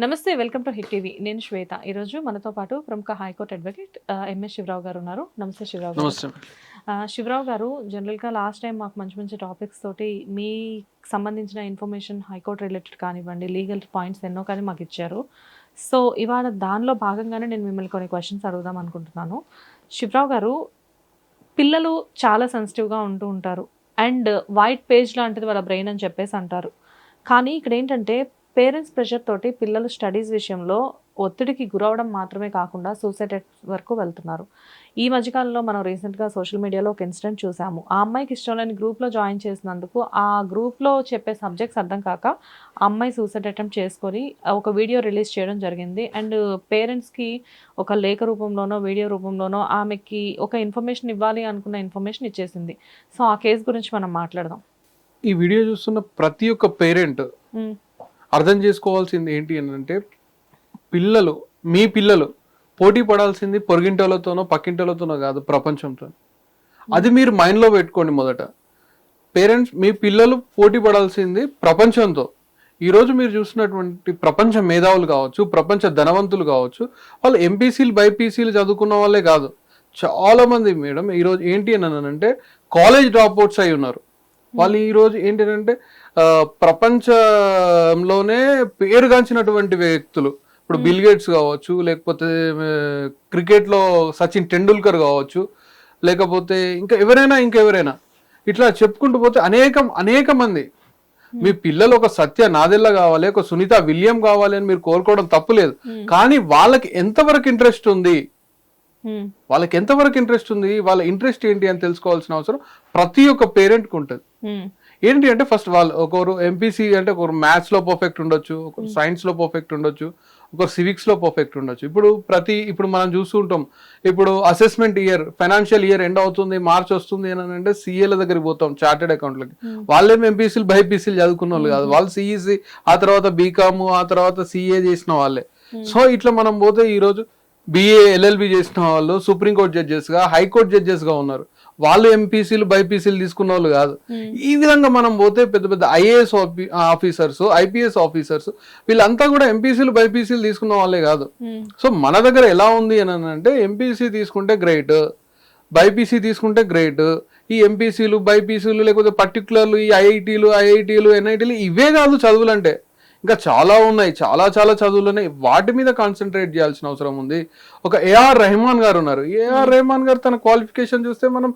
నమస్తే, welcome to hit TV. నేను శ్వేత. ఈరోజు మనతో పాటు ప్రముఖ హైకోర్టు అడ్వకేట్ ఎంఎస్ శివరావు గారు ఉన్నారు. నమస్తే శివరావు గారు. నమస్తే. శివరావు గారు, జనరల్గా లాస్ట్ టైం మాకు మంచి మంచి టాపిక్స్ తోటి మీ సంబంధించిన ఇన్ఫర్మేషన్ హైకోర్టు రిలేటెడ్ కానివ్వండి, లీగల్ పాయింట్స్ ఎన్నో కానీ మాకు ఇచ్చారు. సో ఇవాళ దానిలో భాగంగానే నేను మిమ్మల్ని కొన్ని క్వశ్చన్స్ అడుగుదాం అనుకుంటున్నాను. శివరావు గారు, పిల్లలు చాలా సెన్సిటివ్గా ఉంటూ ఉంటారు అండ్ వైట్ పేజ్ లాంటిది వాళ్ళ బ్రెయిన్ అని చెప్పేసి అంటారు. కానీ ఇక్కడ ఏంటంటే పేరెంట్స్ ప్రెషర్ తోటి పిల్లలు స్టడీస్ విషయంలో ఒత్తిడికి గురవడం మాత్రమే కాకుండా సూసైడ్ వరకు వెళ్తున్నారు. ఈ మధ్యకాలంలో మనం రీసెంట్గా సోషల్ మీడియాలో ఒక ఇన్సిడెంట్ చూసాము. ఆ అమ్మాయికి ఇష్టం లేని గ్రూప్లో జాయిన్ చేసినందుకు ఆ గ్రూప్లో చెప్పే సబ్జెక్ట్స్ అర్థం కాక ఆ అమ్మాయి సూసైడ్ అటెంప్ట్ చేసుకొని ఒక వీడియో రిలీజ్ చేయడం జరిగింది. అండ్ పేరెంట్స్కి ఒక లేఖ రూపంలోనో వీడియో రూపంలోనో ఆమెకి ఒక ఇన్ఫర్మేషన్ ఇవ్వాలి అనుకున్న ఇన్ఫర్మేషన్ ఇచ్చేసింది. సో ఆ కేసు గురించి మనం మాట్లాడదాం. ఈ వీడియో చూస్తున్న ప్రతి ఒక్క పేరెంట్ అర్థం చేసుకోవాల్సింది ఏంటి అంటే, మీ పిల్లలు పోటీ పడాల్సింది పొరుగింటోళ్ళతోనో పక్కింటోళ్ళతోనో కాదు, ప్రపంచంతో. అది మీరు మైండ్లో పెట్టుకోండి. మొదట పేరెంట్స్, మీ పిల్లలు పోటీ పడాల్సింది ప్రపంచంతో. ఈరోజు మీరు చూసినటువంటి ప్రపంచ మేధావులు కావచ్చు, ప్రపంచ ధనవంతులు కావచ్చు, వాళ్ళు ఎంపీసీలు బైపీసీలు చదువుకున్న వాళ్ళే కాదు. చాలా మంది మేడం ఈరోజు ఏంటి అని అంటే కాలేజ్ డ్రాప్ అవుట్స్ అయి ఉన్నారు. వాళ్ళు ఈరోజు ఏంటంటే ప్రపంచంలోనే పేరుగాంచినటువంటి వ్యక్తులు. ఇప్పుడు బిల్ గేట్స్ కావచ్చు, లేకపోతే క్రికెట్లో సచిన్ టెండూల్కర్ కావచ్చు, లేకపోతే ఇంకెవరైనా ఇట్లా చెప్పుకుంటూ పోతే అనేక మంది. మీ పిల్లలు ఒక సత్య నాదెల్లా కావాలి, ఒక సునీత విలియం కావాలి అని మీరు కోరుకోవడం తప్పులేదు. కానీ వాళ్ళకి ఎంతవరకు ఇంట్రెస్ట్ ఉంది, వాళ్ళ ఇంట్రెస్ట్ ఏంటి అని తెలుసుకోవాల్సిన అవసరం ప్రతి ఒక్క పేరెంట్కి ఉంటుంది. ఏంటి అంటే ఫస్ట్ వాళ్ళు ఒకరు ఎంపీసీ అంటే ఒకరు మ్యాథ్స్ లో పర్ఫెక్ట్ ఉండొచ్చు, ఒకరు సైన్స్ లో పర్ఫెక్ట్ ఉండొచ్చు, ఒకరు సివిక్స్ లో పర్ఫెక్ట్ ఉండొచ్చు. ఇప్పుడు మనం చూస్తుంటాం, ఇప్పుడు assessment year, financial year end అవుతుంది, మార్చ్ వస్తుంది అని అంటే సీఏల దగ్గరికి పోతాం, చార్టెడ్ అకౌంట్లకి. వాళ్ళేం ఎంపీసీలు బైపీసీలు చదువుకున్న వాళ్ళు కాదు, వాళ్ళు సిఈసి, ఆ తర్వాత బీకామ్, ఆ తర్వాత సిఏ చేసిన వాళ్ళే. సో ఇట్లా మనం పోతే ఈరోజు బిఏ ఎల్ఎల్బి చేసిన వాళ్ళు సుప్రీంకోర్టు జడ్జెస్ గా, హైకోర్టు జడ్జెస్ గా ఉన్నారు. వాళ్ళు ఎంపీసీలు బైపీసీలు తీసుకున్న వాళ్ళు కాదు. ఈ విధంగా మనం పోతే పెద్ద పెద్ద ఐఏఎస్ ఆఫీసర్స్, ఐపీఎస్ ఆఫీసర్స్, వీళ్ళంతా కూడా ఎంపీసీలు బైపీసీలు తీసుకున్న వాళ్ళే కాదు. సో మన దగ్గర ఎలా ఉంది అని అంటే ఎంపీసీ తీసుకుంటే గ్రేట్, బైపీసీ తీసుకుంటే గ్రేట్. ఈ ఎంపీసీలు బైపీసీలు లేకపోతే పర్టికులర్లు ఈ ఐఐటీలు ఎన్ఐటీలు ఇవే కాదు చదువులు అంటే, ఇంకా చాలా ఉన్నాయి, చాలా చదువులు ఉన్నాయి. వాటి మీద కాన్సన్ట్రేట్ చేయాల్సిన అవసరం ఉంది. ఒక ఏఆర్ రెహమాన్ గారు ఉన్నారు. ఏఆర్ రెహమాన్ గారు తన క్వాలిఫికేషన్ చూస్తే మనం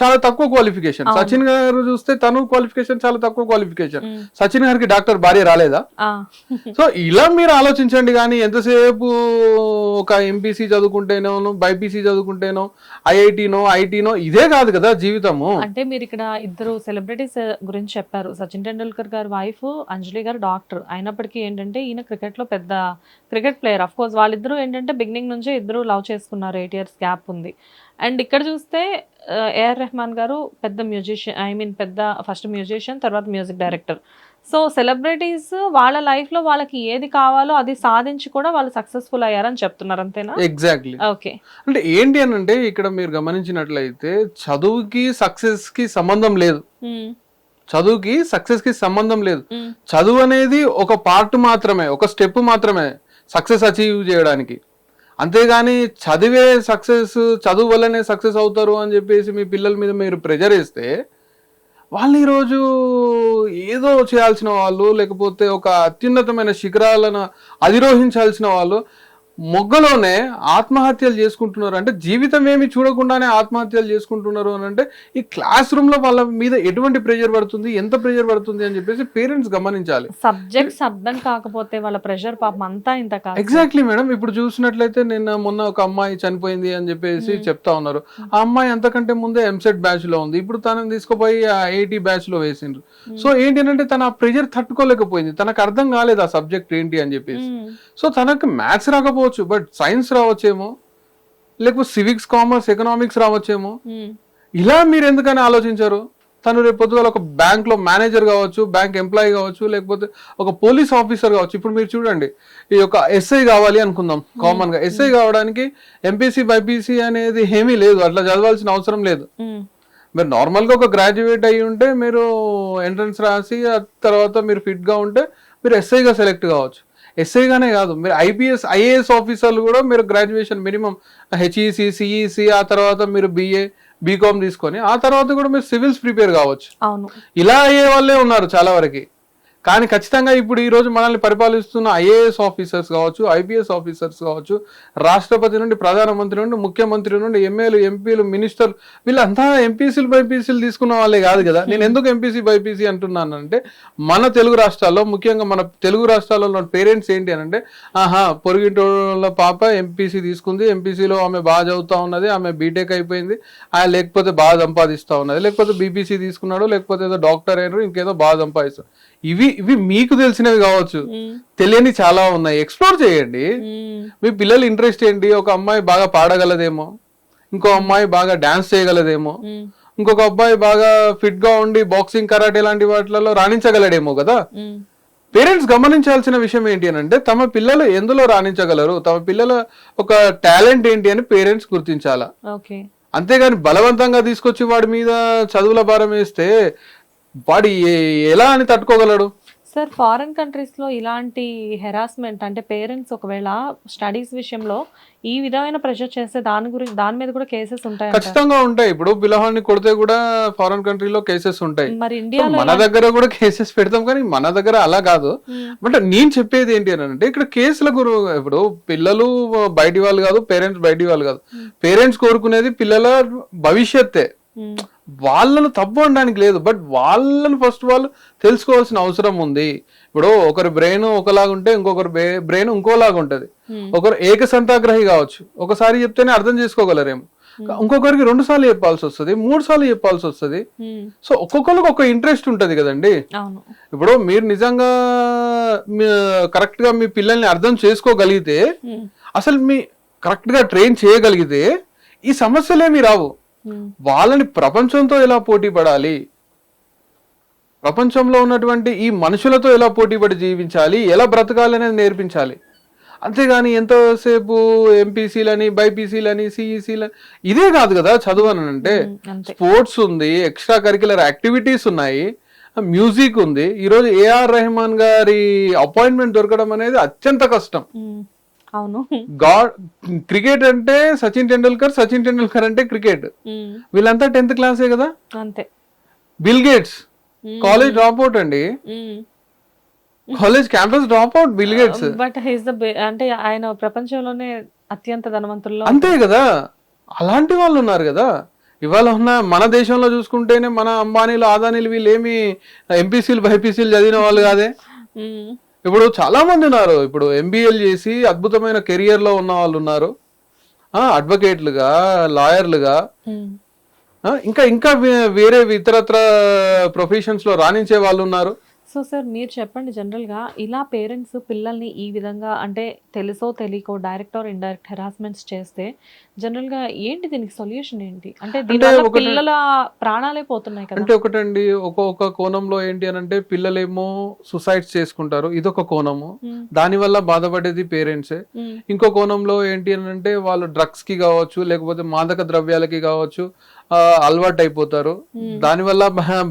చాలా తక్కువ క్వాలిఫికేషన్. సచిన్ గారు చూస్తే తను క్వాలిఫికేషన్ చాలా తక్కువ క్వాలిఫికేషన్. సచిన్ గారికి డాక్టర్ భార్య రాలేదా? సో ఇలా మీరు ఆలోచించండి. కానీ ఎంతసేపు ఒక ఎంపీసీ చదువుకుంటేనో, బైపీసీ చదువుకుంటేనో, ఐఐటీనో ఇదే కాదు కదా జీవితము. అంటే మీరు ఇక్కడ ఇద్దరు సెలబ్రిటీస్ గురించి చెప్పారు. సచిన్ టెండూల్కర్ గారి వైఫ్ అంజలి గారు డాక్టర్ అయినప్పటికీ ఏంటంటే ఈయన క్రికెట్లో పెద్ద క్రికెట్ ప్లేయర్. అఫ్ కోర్స్ వాళ్ళిద్దరూ ఏంటంటే బిగినింగ్ నుంచే ఇద్దరు లవ్ చేసుకున్నారు, 8 years గ్యాప్ ఉంది. అండ్ ఇక్కడ చూస్తే ఏఆర్ రెహమాన్ గారు పెద్ద మ్యూజిషియన్, ఫస్ట్ మ్యూజిషియన్, తర్వాత మ్యూజిక్ డైరెక్టర్. సో సెలబ్రిటీస్ వాళ్ళ లైఫ్లో వాళ్ళకి ఏది కావాలో అది సాధించి కూడా వాళ్ళు సక్సెస్ఫుల్ అయ్యారని చెప్తున్నారు, అంతేనా? ఎగ్జాక్ట్లీ. ఓకే. అంటే ఏంటి అని అంటే ఇక్కడ మీరు గమనించినట్లయితే చదువుకి సక్సెస్ కి సంబంధం లేదు. చదువు అనేది ఒక పార్ట్ మాత్రమే, ఒక స్టెప్ మాత్రమే సక్సెస్ అచీవ్ చేయడానికి. అంతేగాని చదువు వల్లనే సక్సెస్ అవుతారు అని చెప్పేసి మీ పిల్లల మీద మీరు ప్రెజర్ వేస్తే వాళ్ళు ఈరోజు ఏదో చేయాల్సిన వాళ్ళు, లేకపోతే ఒక అత్యున్నతమైన శిఖరాలను అధిరోహించాల్సిన వాళ్ళు మొగ్గలోనే ఆత్మహత్యలు చేసుకుంటున్నారు. అంటే జీవితం ఏమి చూడకుండానే ఆత్మహత్యలు చేసుకుంటున్నారు అని అంటే ఈ క్లాస్ రూమ్ లో వాళ్ళ మీద ఎటువంటి ప్రెషర్ పడుతుంది, ఎంత ప్రెషర్ పడుతుంది అని చెప్పేసి పేరెంట్స్ గమనించాలి. సబ్జెక్ట్స్ అర్థం కాకపోతే వాళ్ళ ప్రెషర్ పాపం అంతా ఇంత కాదు. Exactly madam. ఇప్పుడు చూసినట్లయితే మొన్న ఒక అమ్మాయి చనిపోయింది అని చెప్పేసి చెప్తా ఉన్నారు. ఆ అమ్మాయి అంతకంటే ముందే ఎంసెట్ బ్యాచ్ లో ఉంది. ఇప్పుడు తనని తీసుకుపోయి ఐఐటి బ్యాచ్ లో వేసిండ్రు. సో ఏంటి అంటే తన ప్రెషర్ తట్టుకోలేకపోయింది, తనకు అర్థం కాలేదు ఆ సబ్జెక్ట్ ఏంటి అని చెప్పేసి. సో తనకు మ్యాథ్స్ రాకపోవచ్చు, బట్ సైన్స్ రావచ్చేమో, లేకపోతే సివిక్స్, కామర్స్, ఎకనామిక్స్ రావచ్చేమో. ఇలా మీరు ఎందుకని ఆలోచించారు? తను రేపు పొద్దుగాల ఒక బ్యాంక్ లో మేనేజర్ కావచ్చు, బ్యాంక్ ఎంప్లాయీ కావచ్చు, లేకపోతే ఒక పోలీస్ ఆఫీసర్ కావచ్చు. ఇప్పుడు మీరు చూడండి, ఈ యొక్క ఎస్ఐ కావాలి అనుకుందాం. కామన్ గా ఎస్ఐ కావడానికి ఎంపీసీ బైపీసీ అనేది ఏమీ లేదు, అట్లా చదవాల్సిన అవసరం లేదు. మీరు నార్మల్గా ఒక గ్రాడ్యుయేట్ అయ్యి ఉంటే మీరు ఎంట్రన్స్ రాసి ఆ తర్వాత మీరు ఫిట్గా ఉంటే మీరు ఎస్ఐగా సెలెక్ట్ కావచ్చు. ఎస్ఐగానే కాదు, మీరు ఐఏఎస్ ఆఫీసర్లు కూడా మీరు గ్రాడ్యుయేషన్ మినిమం హెచ్ఈసి, సిఈసి, ఆ తర్వాత మీరు బీకామ్ తీసుకొని ఆ తర్వాత కూడా మీరు సివిల్స్ ప్రిపేర్ కావచ్చు. అవును, ఇలా అయ్యే వాళ్ళే ఉన్నారు చాలా వరకు. కానీ ఖచ్చితంగా ఇప్పుడు ఈ రోజు మనల్ని పరిపాలిస్తున్న ఐఏఎస్ ఆఫీసర్స్ కావచ్చు, ఐపీఎస్ ఆఫీసర్స్ కావచ్చు, రాష్ట్రపతి నుండి ప్రధానమంత్రి నుండి ముఖ్యమంత్రి నుండి ఎమ్మెల్యేలు, ఎంపీలు, మినిస్టర్లు, వీళ్ళంతా ఎంపీసీలు బైపీసీలు తీసుకున్న వాళ్ళే కాదు కదా. నేను ఎందుకు ఎంపీసీ బైపీసీ అంటున్నానంటే మన తెలుగు రాష్ట్రాల్లో, ముఖ్యంగా మన తెలుగు రాష్ట్రాల్లో ఉన్న పేరెంట్స్ ఏంటి అని అంటే, పొరుగింటోళ్ళ పాప ఎంపీసీ తీసుకుంది, ఎంపీసీలో ఆమె బాగా చదువుతా ఉన్నది, ఆమె బీటెక్ అయిపోయింది, లేకపోతే బాగా సంపాదిస్తూ ఉన్నది, లేకపోతే బీపీసీ తీసుకున్నాడు, లేకపోతే ఏదో డాక్టర్ అయినారు, ఇంకేదో బాగా సంపాదిస్తాడు. ఇవి మీకు తెలిసినవి కావచ్చు, తెలియని చాలా ఉన్నాయి. ఎక్స్ప్లోర్ చేయండి. మీ పిల్లల ఇంట్రెస్ట్ ఏంటి? ఒక అమ్మాయి బాగా పాడగలదేమో, ఇంకో అమ్మాయి బాగా డాన్స్ చేయగలదేమో, ఇంకొక అబ్బాయి బాగా ఫిట్ గా ఉండి బాక్సింగ్, కరాటే లాంటి వాటిలలో రాణించగలడేమో కదా. పేరెంట్స్ గమనించాల్సిన విషయం ఏంటి అని అంటే, తమ పిల్లలు ఎందులో రాణించగలరు, తమ పిల్లల ఒక టాలెంట్ ఏంటి అని పేరెంట్స్ గుర్తించాలా. అంతేగాని బలవంతంగా తీసుకొచ్చి వాడి మీద చదువుల భారం వేస్తే వాడు ఎలా అని తట్టుకోగలడు? సార్, ఫారెన్ కంట్రీస్ లో ఇలాంటి హెరాస్మెంట్ అంటే పేరెంట్స్ ఒకవేళ స్టడీస్ విషయంలో ఈ విధమైన ప్రెషర్ చేస్తే దాని మీద కూడా కేసెస్ ఉంటాయి. ఖచ్చితంగా ఉంటాయి. ఇప్పుడు పిల్లవాడిని కొడితే కూడా ఫారెన్ కంట్రీలో కేసెస్ ఉంటాయి. మరి ఇండియాలో మన దగ్గర కూడా కేసెస్ పెడతాం, కానీ మన దగ్గర అలా కాదు. బట్ నేను చెప్పేది ఏంటి అని అంటే, ఇక్కడ కేసుల ఇప్పుడు పిల్లలు బయటి వాళ్ళు కాదు, పేరెంట్స్ బయటి వాళ్ళు కాదు. పేరెంట్స్ కోరుకునేది పిల్లల భవిష్యత్తే. వాళ్ళను తప్పు అనడానికి లేదు, బట్ వాళ్ళను ఫస్ట్ వాళ్ళు తెలుసుకోవాల్సిన అవసరం ఉంది. ఇప్పుడు ఒకరి బ్రెయిన్ ఒకలాగా ఉంటే ఇంకొకరి బ్రెయిన్ ఇంకోలాగా ఉంటది. ఒకరు ఏకసంతాగ్రహి కావచ్చు, ఒకసారి చెప్తేనే అర్థం చేసుకోగలరేమో, ఇంకొకరికి 2 సార్లు చెప్పాల్సి వస్తుంది, 3 సార్లు చెప్పాల్సి వస్తుంది. సో ఒక్కొక్కరికి ఒక ఇంట్రెస్ట్ ఉంటది కదండి. ఇప్పుడు మీరు నిజంగా కరెక్ట్ గా మీ పిల్లల్ని అర్థం చేసుకోగలిగితే, అసలు మీ కరెక్ట్ గా ట్రైన్ చేయగలిగితే ఈ సమస్యలేమి రావు. వాళ్ళని ప్రపంచంతో ఎలా పోటీ పడాలి, ప్రపంచంలో ఉన్నటువంటి ఈ మనుషులతో ఎలా పోటీ పడి జీవించాలి, ఎలా బ్రతకాలి అనేది నేర్పించాలి. అంతేగాని ఎంతసేపు ఎంపీసీలని, బైపీసీలని, సిఈసీలని ఇదే కాదు కదా చదువు అని అంటే. స్పోర్ట్స్ ఉంది, ఎక్స్ట్రా కరిక్యులర్ యాక్టివిటీస్ ఉన్నాయి, మ్యూజిక్ ఉంది. ఈరోజు ఏఆర్ రెహమాన్ గారి అపాయింట్మెంట్ దొరకడం అనేది అత్యంత కష్టం. క్రికెట్ అంటే సచిన్ టెండూల్కర్ అంటే క్రికెట్. వీళ్ళంతా 10th క్లాసే కదా. Bill Gates college drop out అండి, college campus drop out Bill Gates. But అంటే ఆయన ప్రపంచంలోనే అత్యంత ధనవంతుల్లో అంతే కదా. అలాంటి వాళ్ళు ఉన్నారు కదా. ఇవాళ ఉన్న మన దేశంలో చూసుకుంటేనే మన అంబానీలు, అదానీలు వీళ్ళేమి ఎంపీసీలు, బైపీసీలు చదివిన వాళ్ళు కాదే. ఇప్పుడు చాలా మంది ఉన్నారు, ఇప్పుడు ఎంబీఏలు చేసి అద్భుతమైన కెరియర్ లో ఉన్న వాళ్ళు ఉన్నారు, అడ్వకేట్లుగా, లాయర్లుగా, ఇంకా వేరే ఇతరత్ర ప్రొఫెషన్స్ లో రాణించే వాళ్ళు ఉన్నారు. సో సార్, మీరు చెప్పండి, జనరల్గా ఇలా పేరెంట్స్ పిల్లల్ని ఈ విధంగా అంటే తెలుసో తెలియకో డైరెక్ట్ ఆర్ ఇండైరెక్ట్ హెరాస్మెంట్స్ చేస్తే జనరల్గా ఏంటి, దీనికి సొల్యూషన్ ఏంటి? అంటే దీనివల్ల పిల్లల ప్రాణాలే పోతున్నాయి కదా. అంటే ఒకటండి, ఒక్కొక్క కోణంలో ఏంటి అని అంటే, పిల్లలేమో సుసైడ్స్ చేసుకుంటారు, ఇదొక కోణము, దానివల్ల బాధపడేది పేరెంట్సే. ఇంకో కోణంలో ఏంటి అని అంటే, వాళ్ళు డ్రగ్స్ కి కావచ్చు, లేకపోతే మాదక ద్రవ్యాలకి కావచ్చు అలవాటు అయిపోతారు, దానివల్ల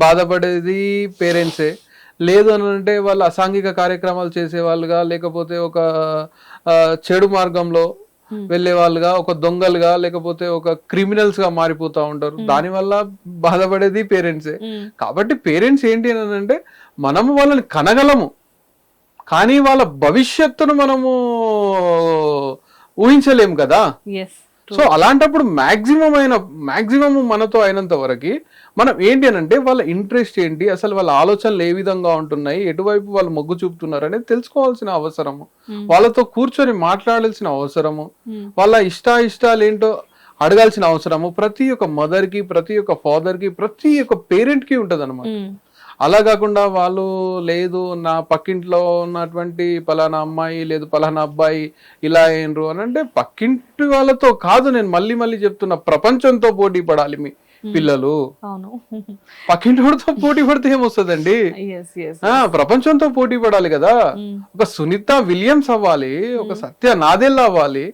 బాధపడేది పేరెంట్సే. లేదు అని అంటే వాళ్ళు అసాంఘిక కార్యక్రమాలు చేసే వాళ్ళుగా, లేకపోతే ఒక చెడు మార్గంలో వెళ్లే వాళ్ళుగా, ఒక దొంగలుగా, లేకపోతే ఒక క్రిమినల్స్ గా మారిపోతా ఉంటారు, దానివల్ల బాధపడేది పేరెంట్సే. కాబట్టి పేరెంట్స్ ఏంటి అని అంటే, మనము వాళ్ళని కనగలము, కానీ వాళ్ళ భవిష్యత్తును మనము ఊహించలేము కదా. సో అలాంటప్పుడు మాక్సిమం మనతో అయినంత వరకు మనం ఏంటి అని అంటే, వాళ్ళ ఇంట్రెస్ట్ ఏంటి, అసలు వాళ్ళ ఆలోచనలు ఏ విధంగా ఉంటున్నాయి, ఎటువైపు వాళ్ళు మొగ్గు చూపుతున్నారు అనేది తెలుసుకోవాల్సిన అవసరము, వాళ్ళతో కూర్చొని మాట్లాడాల్సిన అవసరము, వాళ్ళ ఇష్టాలు ఏంటో అడగాల్సిన అవసరము ప్రతి ఒక్క మదర్ కి, ప్రతి ఒక్క ఫాదర్ కి, ప్రతి ఒక్క పేరెంట్ కి ఉంటది అనమాట. అలా కాకుండా వాళ్ళు లేదు నా పక్కింట్లో ఉన్నటువంటి పలానా అమ్మాయి లేదు పలానా అబ్బాయి ఇలా అయినరు అని అంటే, పక్కింటి వాళ్ళతో కాదు, నేను మళ్ళీ చెప్తున్నా, ప్రపంచంతో పోటీ పడాలి మీ పిల్లలు. పక్కింటి వాడితో పోటీ పడితే ఏమొస్తుందండి, ప్రపంచంతో పోటీ పడాలి కదా. ఒక సునీత విలియమ్స్ అవ్వాలి, ఒక సత్య నాదెల్ అవ్వాలి.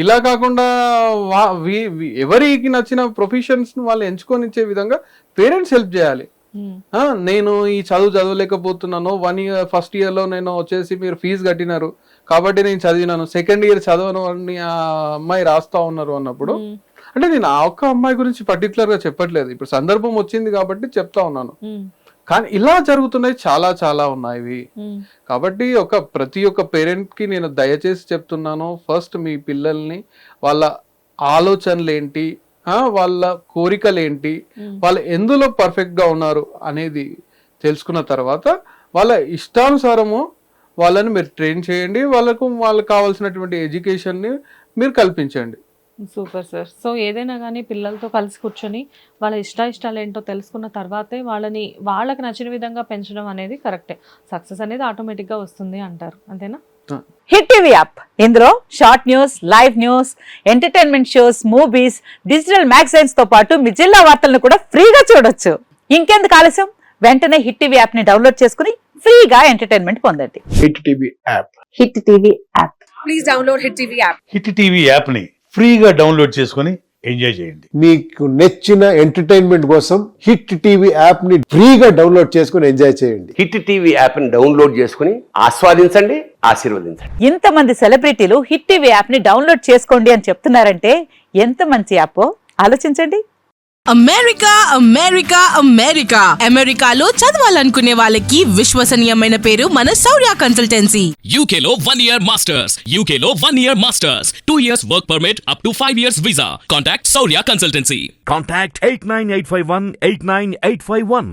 ఇలా కాకుండా ఎవరికి నచ్చిన ప్రొఫెషన్స్ వాళ్ళు ఎంచుకొని ఇచ్చే విధంగా పేరెంట్స్ హెల్ప్ చేయాలి. నేను ఈ చదవలేకపోతున్నాను, 1 year ఫస్ట్ ఇయర్ లో నేను వచ్చేసి మీరు ఫీజు కట్టినారు కాబట్టి నేను చదివినాను, సెకండ్ ఇయర్ చదవను అని ఆ అమ్మాయి రాస్తా ఉన్నారు అన్నప్పుడు, అంటే నేను ఆ ఒక్క అమ్మాయి గురించి పర్టికులర్ గా చెప్పట్లేదు, ఇప్పుడు సందర్భం వచ్చింది కాబట్టి చెప్తా ఉన్నాను. కానీ ఇలా జరుగుతున్నాయి, చాలా చాలా ఉన్నాయి. కాబట్టి ప్రతి ఒక్క పేరెంట్ కి నేను దయచేసి చెప్తున్నాను, ఫస్ట్ మీ పిల్లల్ని వాళ్ళ ఆలోచనలు ఏంటి, వాళ్ళ కోరికలు ఏంటి, వాళ్ళు ఎందులో పర్ఫెక్ట్ గా ఉన్నారు అనేది తెలుసుకున్న తర్వాత వాళ్ళ ఇష్టానుసారము వాళ్ళని మీరు ట్రైన్ చేయండి, వాళ్ళకు కావాల్సినటువంటి ఎడ్యుకేషన్ ని మీరు కల్పించండి. Super sir. సో ఏదైనా కానీ పిల్లలతో కలిసి కూర్చొని వాళ్ళ ఇష్టాలు ఏంటో తెలుసుకున్న తర్వాతే వాళ్ళకి నచ్చిన విధంగా పెంచడం అనేది కరెక్టే. సక్సెస్ అనేది ఆటోమేటిక్గా వస్తుంది అంటారు, అంతేనా? హిట్ టీవీ యాప్, ఇందులో short news, live news, entertainment shows, movies, digital magazines తో పాటు మీ జిల్లా వార్తలను కూడా ఫ్రీగా చూడొచ్చు. ఇంకెందుకు ఆలస్యం, వెంటనే హిట్ టీవీ యాప్ ని డౌన్లోడ్ చేసుకుని ఫ్రీగా ఎంటర్టైన్మెంట్ పొందండి. Hit TV app. Hit TV app. Please download hit TV app. Hit TV app ని ఫ్రీగా డౌన్లోడ్ చేసుకొని ఎంజాయ్ చేయండి. మీకు నచ్చిన ఎంటర్టైన్మెంట్ కోసం హిట్ టీవీ యాప్ ని ఫ్రీగా డౌన్లోడ్ చేసుకొని ఎంజాయ్ చేయండి. హిట్ టీవీ యాప్ ని డౌన్లోడ్ చేసుకుని ఆస్వాదించండి, ఆశీర్వదించండి. ఇంతమంది సెలబ్రిటీలు హిట్ టీవీ యాప్ ని డౌన్లోడ్ చేసుకోండి అని చెప్తున్నారంటే ఎంత మంచి యాప్ ఆలోచించండి. అమెరికా అమెరికా అమెరికా అమెరికాలో చదవాలనుకునే వాళ్ళకి విశ్వసనీయమైన పేరు మన శౌర్య కన్సల్టెన్సీ. UK లో 1 year masters, UK లో 1 year masters, 2 years work permit up to 5 years visa. Contact Saurya Consultancy. Contact 89851 89851.